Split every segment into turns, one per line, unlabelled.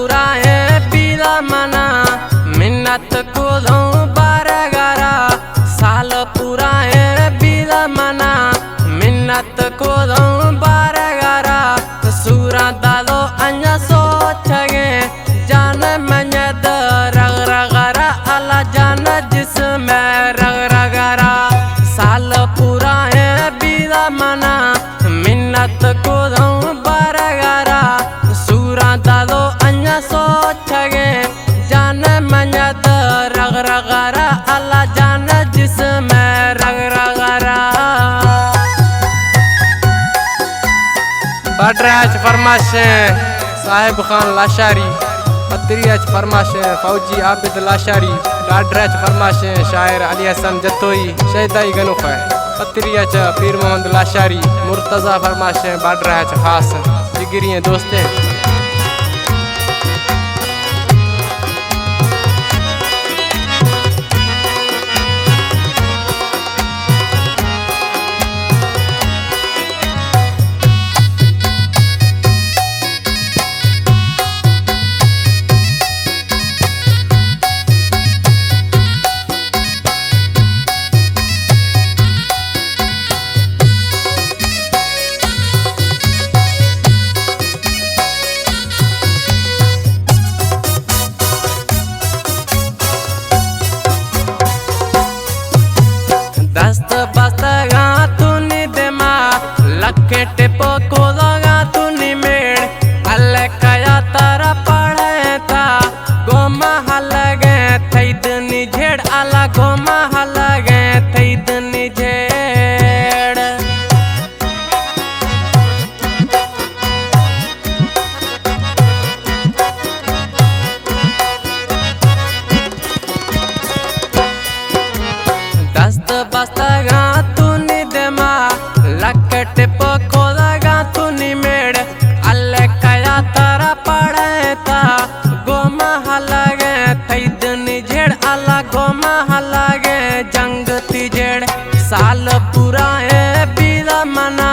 पूरा है बीला मना मिन्नत को दो बारगारा साल पूरा है बीला मना मिन्नत को दो बारगारा सूरा दालो अन्या सोचगे जान मन्यद रग रगरा अला जान जिसमें रग रगरा साल पूरा है बीला मना मिन्नत को दो बारगारा सूरा दालो अन्या सोचगे जान मन्यद रग रगरा अला जान जिसमें रग रगरा बाड्राच फरमाश साहिब खान लाशारी पत्रियाच फरमाश फौजी आबिद लाशारी डाड्राच फरमाश शायर अली हसन जतोई शहदाई गनुख पत्रियाच पीर मोहम्मद लाशारी मुर्तज़ा फरमाश बाड्राच खास जिगरी दोस्तें दस्त बस्तगा तुनी देमा लखे टिपो को लगा तुनी मेड़ अल्ले कया तारा पढ़े था गोमा हलगे थई दनी झेड़ अला गोमा हलगे थई दनी झेड़ दस्त बस्तगा तुनी देमा लकट पोखोलगा तुनी मेड़ अल्ले कया तारा पढ़े था गोमा हलगे थई दनी झेड़ अला गोमा हलगे जंग तिजेड़ साल पूरा है बीला मना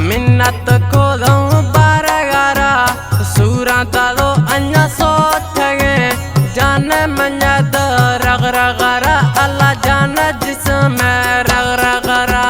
मिन्नत को दो बारगारा सूरा दालो अन्या सोचगे जान मन्यद रग रगरा अल्लाह जान जिसमें रग रगरा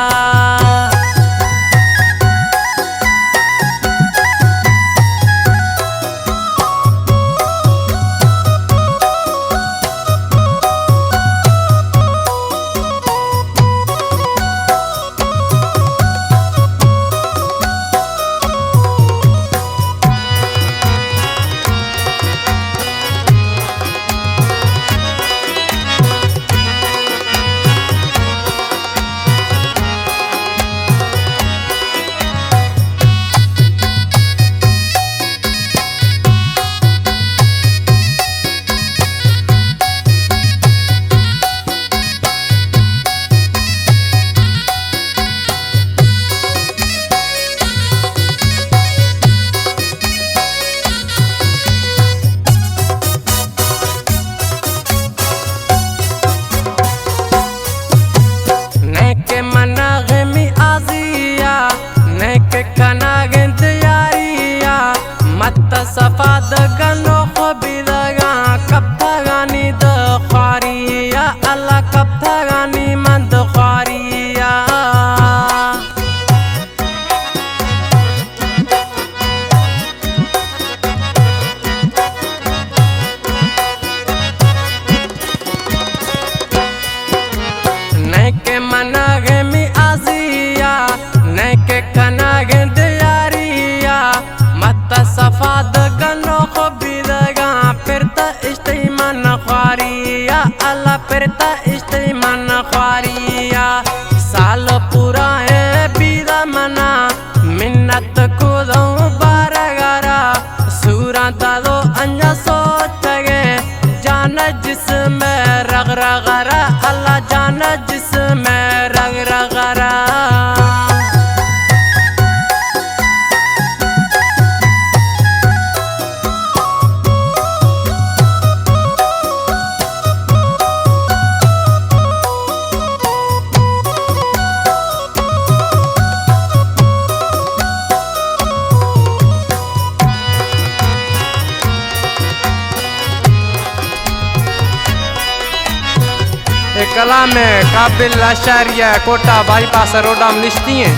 कलाम काबिल लाशारिया कोटा बाईपास रोडाम निश्ती हैं।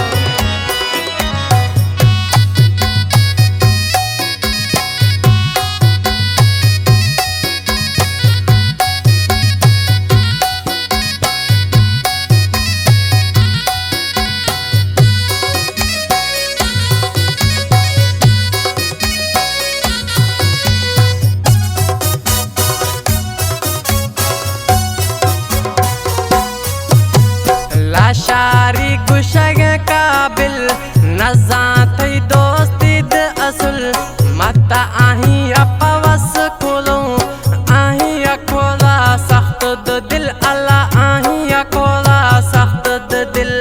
लाशारी गुशग काबिल नजात दोस्ती द असुल मत आही अपवस खोलो आही अखोला सख्त द दिल अल्लाह आही अखोला सख्त द दिल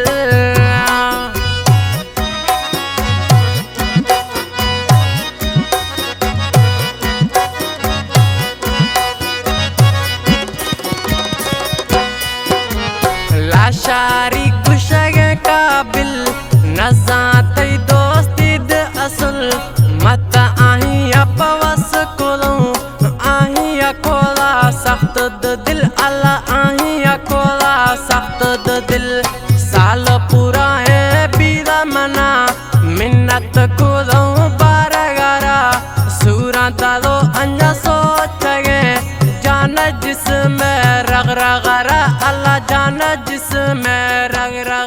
लाशारी गुशग काबिल नजात दोस्ती द असुल मत आही अपवस कोलो आही अखोला सख्त द दिल अल्लाह आही अखोला सख्त द दिल साल पूरा है बीरा मना मिन्नत कोलो बारगारा सूरा दालो अंजा सोचगे जाना जिसमें रग रगरा अल्लाह जाना जिसमें रग रग